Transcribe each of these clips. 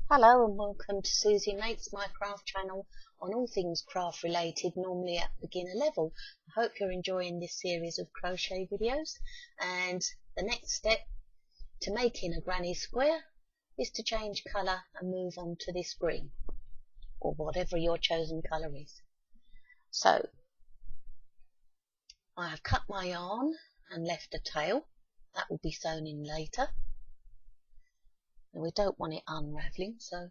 Hello and welcome to Susie Makes My Craft channel on all things craft related, normally at beginner level. I hope you're enjoying this series of crochet videos, and the next step to making a granny square is to change colour and move on to this green or whatever your chosen colour is. So I have cut my yarn and left a tail that will be sewn in later. And we don't want it unravelling, so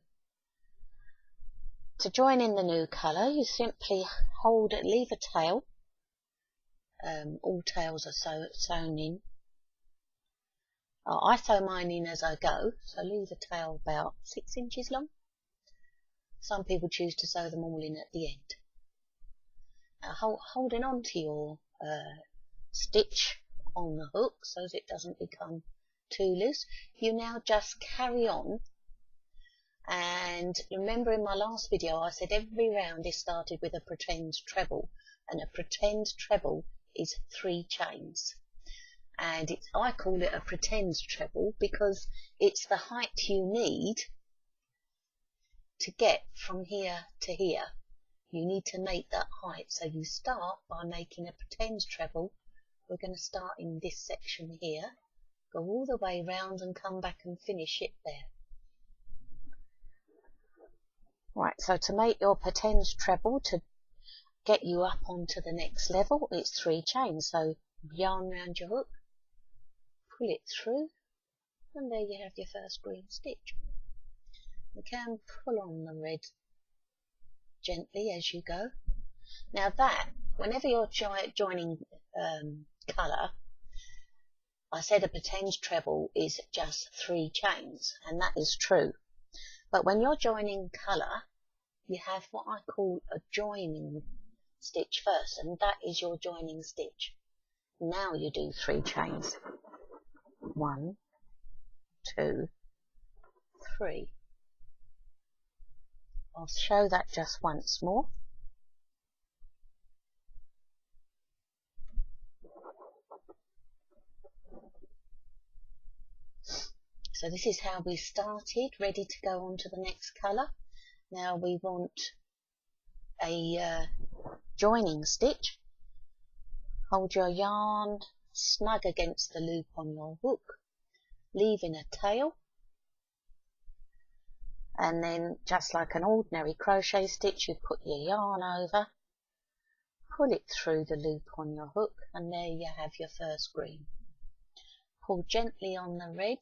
to join in the new colour you simply leave a tail. All tails are sewn in. I sew mine in as I go, so leave a tail about 6 inches long. Some people choose to sew them all in at the end. Now, holding on to your stitch on the hook so that it doesn't become too loose, you now just carry on. And remember, in my last video I said every round is started with a pretend treble, and a pretend treble is 3 chains, and I call it a pretend treble because it's the height you need to get from here to here. You need to make that height, so you start by making a pretend treble. We're going to start in this section here, go all the way round and come back and finish it there. Right, so to make your pretend treble, to get you up onto the next level, it's 3 chains. So yarn round your hook, pull it through, and there you have your first green stitch. You can pull on the red gently as you go. Now that, whenever you're joining colour, I said a pretend treble is just 3 chains, and that is true. But when you're joining colour, you have what I call a joining stitch first, and that is your joining stitch. Now you do 3 chains. 1, 2, 3. I'll show that just once more. So this is how we started, ready to go on to the next colour. Now we want a joining stitch. Hold your yarn snug against the loop on your hook, leaving a tail, and then just like an ordinary crochet stitch, you put your yarn over, pull it through the loop on your hook, and there you have your first green. Pull gently on the red,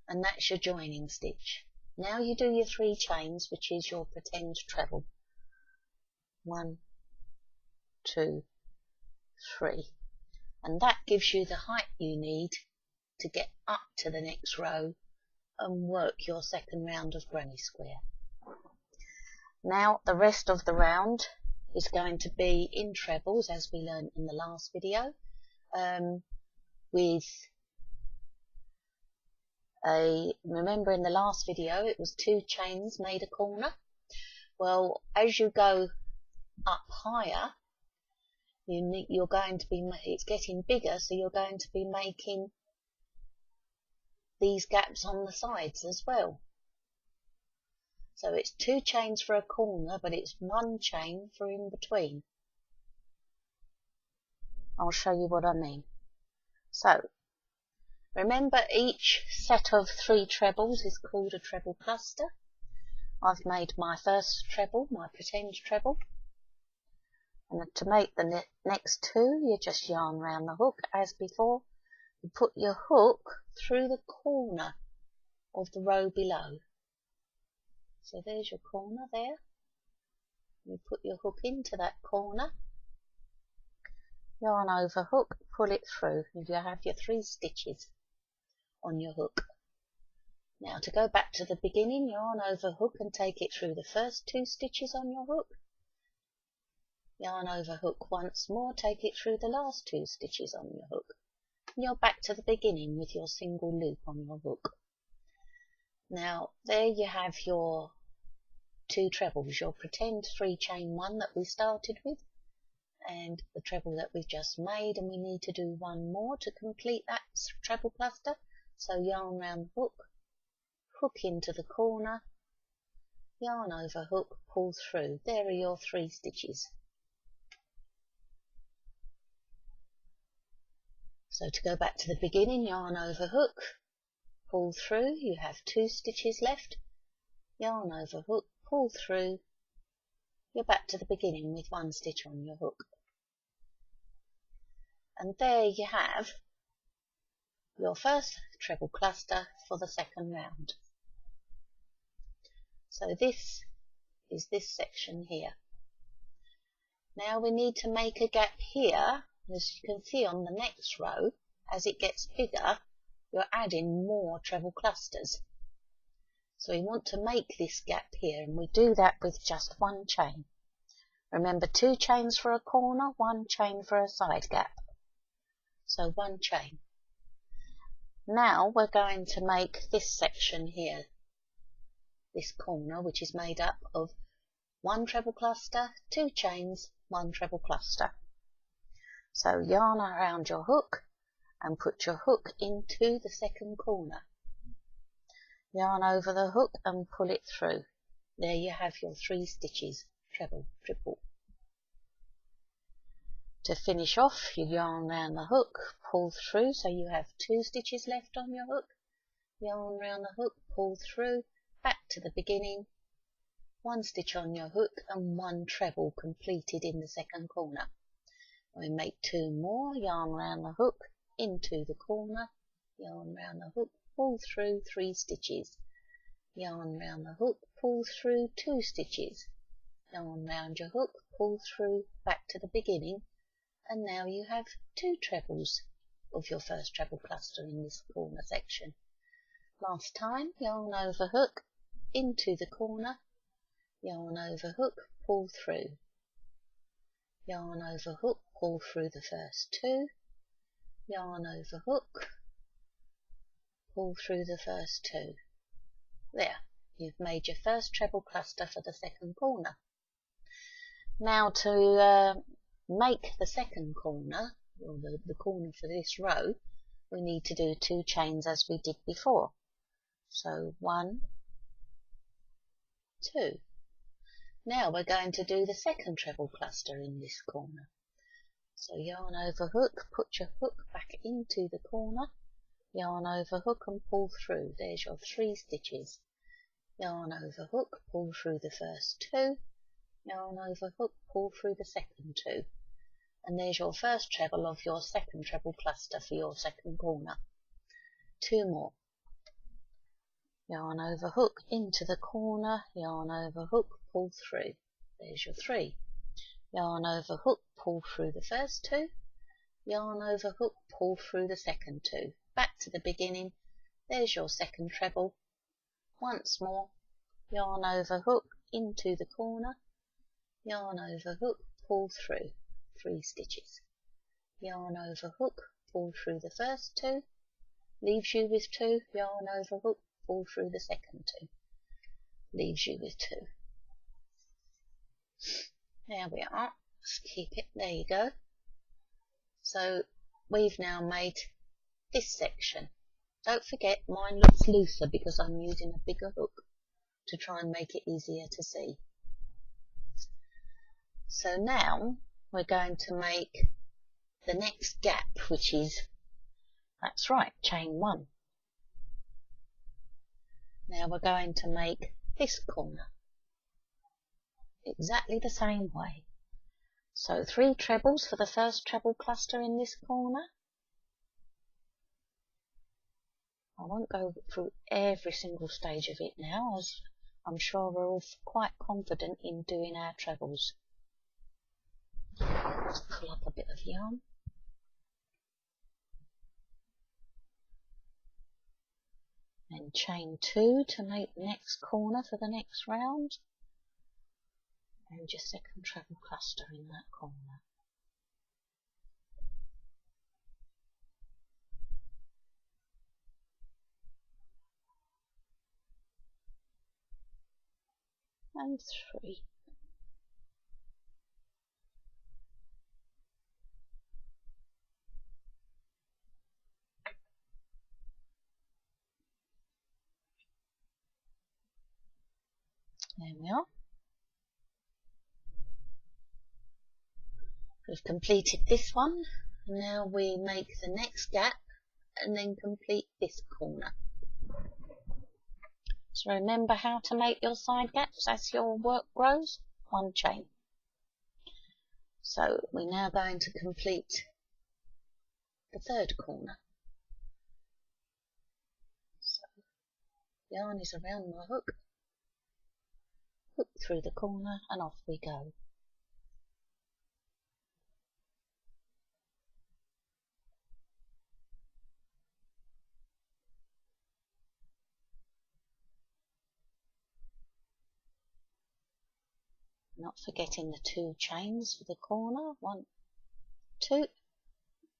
and that's your joining stitch. Now you do your 3 chains, which is your pretend treble. 1, 2, 3. And that gives you the height you need to get up to the next row and work your second round of granny square. Now the rest of the round is going to be in trebles, as we learned in the last video, remember in the last video it was 2 chains made a corner. Well, as you go up higher, you're going to be, it's getting bigger, so you're going to be making these gaps on the sides as well. So it's 2 chains for a corner, but it's 1 chain for in between. I'll show you what I mean. So remember, each set of 3 trebles is called a treble cluster. I've made my first treble, my pretend treble. And to make the next 2, you just yarn round the hook as before. You put your hook through the corner of the row below. So there's your corner there. You put your hook into that corner, yarn over hook, pull it through, and you have your 3 stitches on your hook. Now to go back to the beginning, yarn over hook and take it through the first 2 stitches on your hook. Yarn over hook once more, take it through the last 2 stitches on your hook. And you're back to the beginning with your single loop on your hook. Now there you have your 2 trebles, your pretend 3 chain one that we started with, and the treble that we've just made, and we need to do 1 more to complete that treble cluster. So yarn round the hook, hook into the corner, yarn over hook, pull through. There are your 3 stitches. So to go back to the beginning, yarn over hook, pull through, you have 2 stitches left, yarn over hook, pull through, you're back to the beginning with 1 stitch on your hook. And there you have your first treble cluster for the second round. So this is this section here. Now we need to make a gap here. As you can see on the next row, as it gets bigger, you're adding more treble clusters. So we want to make this gap here, and we do that with just 1 chain. Remember, 2 chains for a corner, 1 chain for a side gap. So 1 chain. Now we're going to make this section here, this corner, which is made up of 1 treble cluster, 2 chains, 1 treble cluster. So yarn around your hook and put your hook into the second corner. Yarn over the hook and pull it through. There you have your 3 stitches, treble, triple. To finish off, you yarn around the hook, pull through, so you have 2 stitches left on your hook. Yarn around the hook, pull through, back to the beginning, 1 stitch on your hook and 1 treble completed in the second corner. We make 2 more, yarn around the hook, into the corner, yarn around the hook, pull through 3 stitches, yarn around the hook, pull through 2 stitches, yarn round your hook, pull through, back to the beginning, and now you have 2 trebles of your first treble cluster in this corner section. Last time, yarn over hook, into the corner, yarn over hook, pull through, yarn over hook, pull through the first 2, yarn over hook, pull through the first 2. There, you've made your first treble cluster for the second corner. Now to make the second corner, or the corner for this row, we need to do 2 chains as we did before. So 1, 2. Now we're going to do the second treble cluster in this corner. So yarn over hook, put your hook back into the corner, yarn over hook and pull through. There's your 3 stitches. Yarn over hook, pull through the first 2, yarn over hook, pull through the second 2. And there's your first treble of your second treble cluster for your second corner. 2 more. Yarn over hook into the corner, yarn over hook, pull through. There's your 3. Yarn over hook, pull through the first 2, yarn over hook, pull through the second 2. Back to the beginning, there's your second treble. Once more, yarn over hook into the corner, yarn over hook, pull through, 3 stitches. Yarn over hook, pull through the first 2, leaves you with 2, yarn over hook, pull through the second 2, leaves you with 2. There we are. Let's keep it. There you go. So we've now made this section. Don't forget, mine looks looser because I'm using a bigger hook to try and make it easier to see. So now we're going to make the next gap, which is, that's right, chain 1. Now we're going to make this corner exactly the same way. So 3 trebles for the first treble cluster in this corner. I won't go through every single stage of it now, as I'm sure we're all quite confident in doing our trebles. Let's pull up a bit of yarn. Then chain 2 to make the next corner for the next round. And your second treble cluster in that corner. And 3. There we are. We've completed this one. Now we make the next gap and then complete this corner. So remember how to make your side gaps as your work grows. One chain. So we're now going to complete the third corner. So yarn is around my hook, hook through the corner and off we go. Not forgetting the 2 chains for the corner, 1, 2,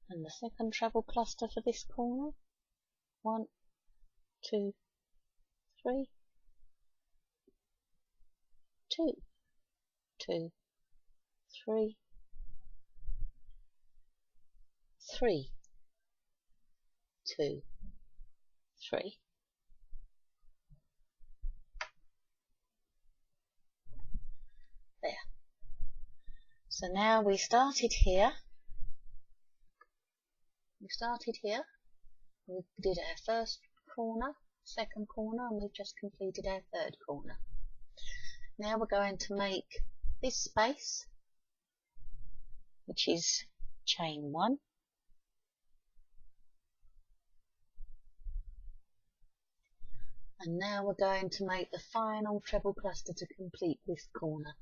and the second treble cluster for this corner, 1, 2, 3, 2, 2, 3, 3, 2, 3. There. So now we started here. We did our first corner, second corner, and we've just completed our third corner. Now we're going to make this space, which is chain 1. And now we're going to make the final treble cluster to complete this corner.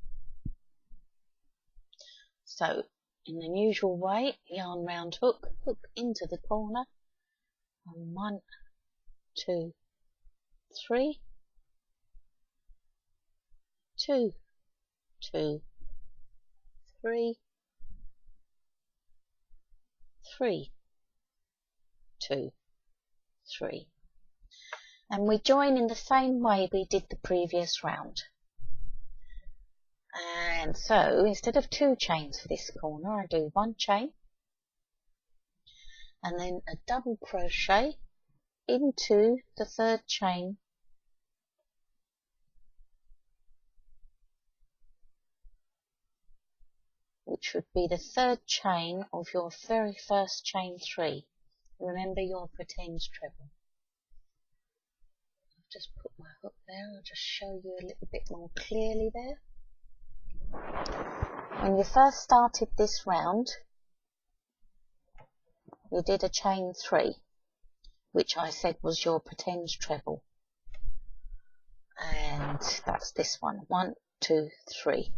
So, in the usual way, yarn round hook, hook into the corner, and 1, 2, 3, 2, 2, 3, 3, 2, 3. And we join in the same way we did the previous round. And so instead of 2 chains for this corner, I do 1 chain and then a double crochet into the 3rd chain, which would be the 3rd chain of your very first chain 3. Remember your pretend treble. I've just put my hook there. I'll just show you a little bit more clearly there. When you first started this round, you did a chain 3, which I said was your pretend treble. And that's this one. 1, 2, 3.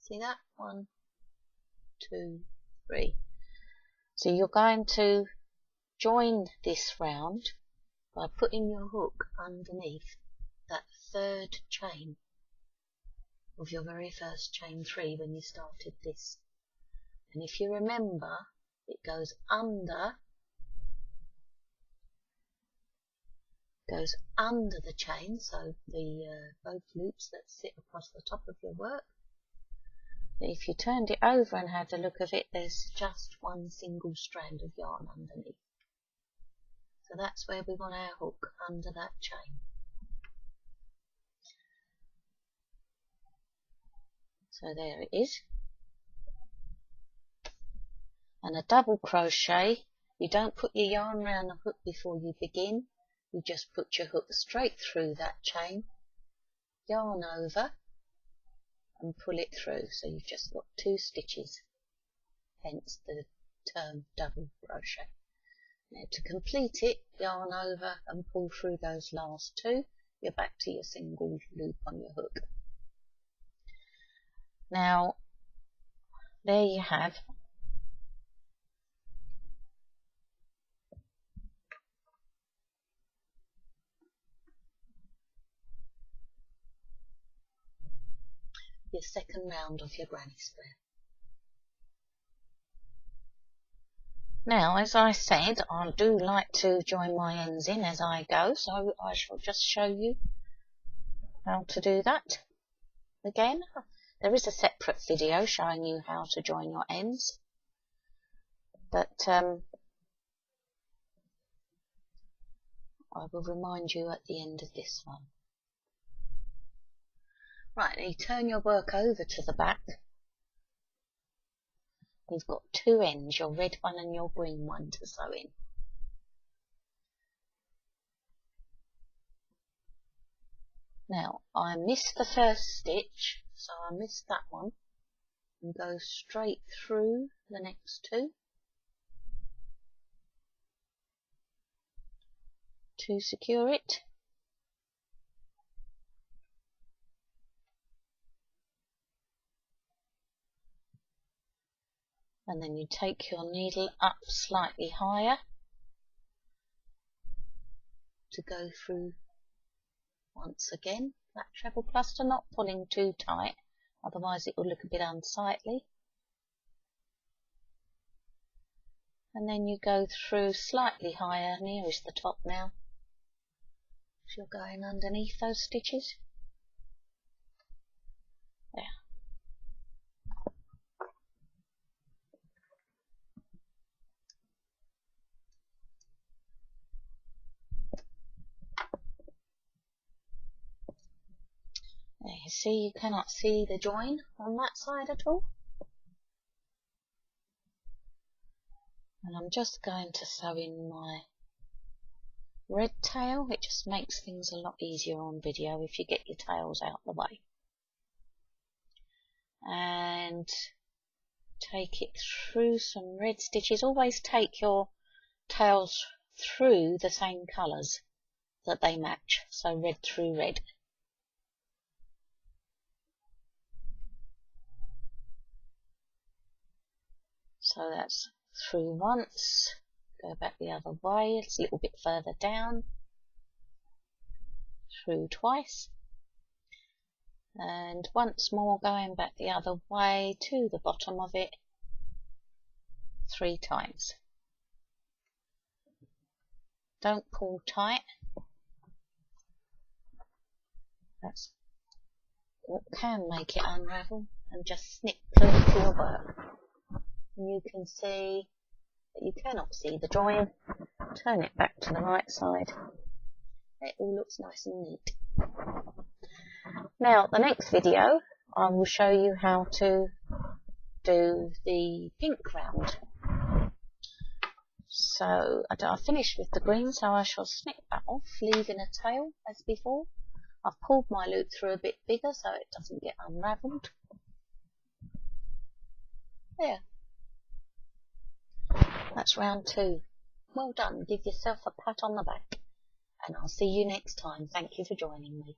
See that? 1, 2, 3. So you're going to join this round by putting your hook underneath that 3rd chain of your very first chain 3 when you started this. And if you remember, it goes under the chain, so the both loops that sit across the top of your work. If you turned it over and had a look of it, there's just one single strand of yarn underneath. So that's where we want our hook, under that chain. So there it is. And a double crochet, you don't put your yarn around the hook before you begin. You just put your hook straight through that chain, yarn over and pull it through. So you've just got 2 stitches, hence the term double crochet. Now to complete it, yarn over and pull through those last 2. You're back to your single loop on your hook. Now there you have your second round of your granny square. Now, as I said, I do like to join my ends in as I go, so I shall just show you how to do that. Again, there is a separate video showing you how to join your ends, but I will remind you at the end of this one. Right, now you turn your work over to the back. You've got two ends, your red one and your green one, to sew in. Now, I missed the first stitch, so I missed that one, and go straight through the next two to secure it. And then you take your needle up slightly higher to go through once again that treble cluster, not pulling too tight, otherwise it will look a bit unsightly. And then you go through slightly higher, nearest the top now, as you're going underneath those stitches. There. There, you see, you cannot see the join on that side at all. And I'm just going to sew in my red tail. It just makes things a lot easier on video if you get your tails out the way. And take it through some red stitches. Always take your tails through the same colours that they match, so red through red. So that's through once, go back the other way, it's a little bit further down, through twice, and once more going back the other way to the bottom of it 3 times. Don't pull tight, that's what can make it unravel, and just snip clean to your work. You can see that you cannot see the join. Turn it back to the right side. It all looks nice and neat. Now, the next video, I will show you how to do the pink round. So, I finished with the green, so I shall snip that off, leaving a tail as before. I've pulled my loop through a bit bigger so it doesn't get unravelled. There. That's round 2. Well done. Give yourself a pat on the back. And I'll see you next time. Thank you for joining me.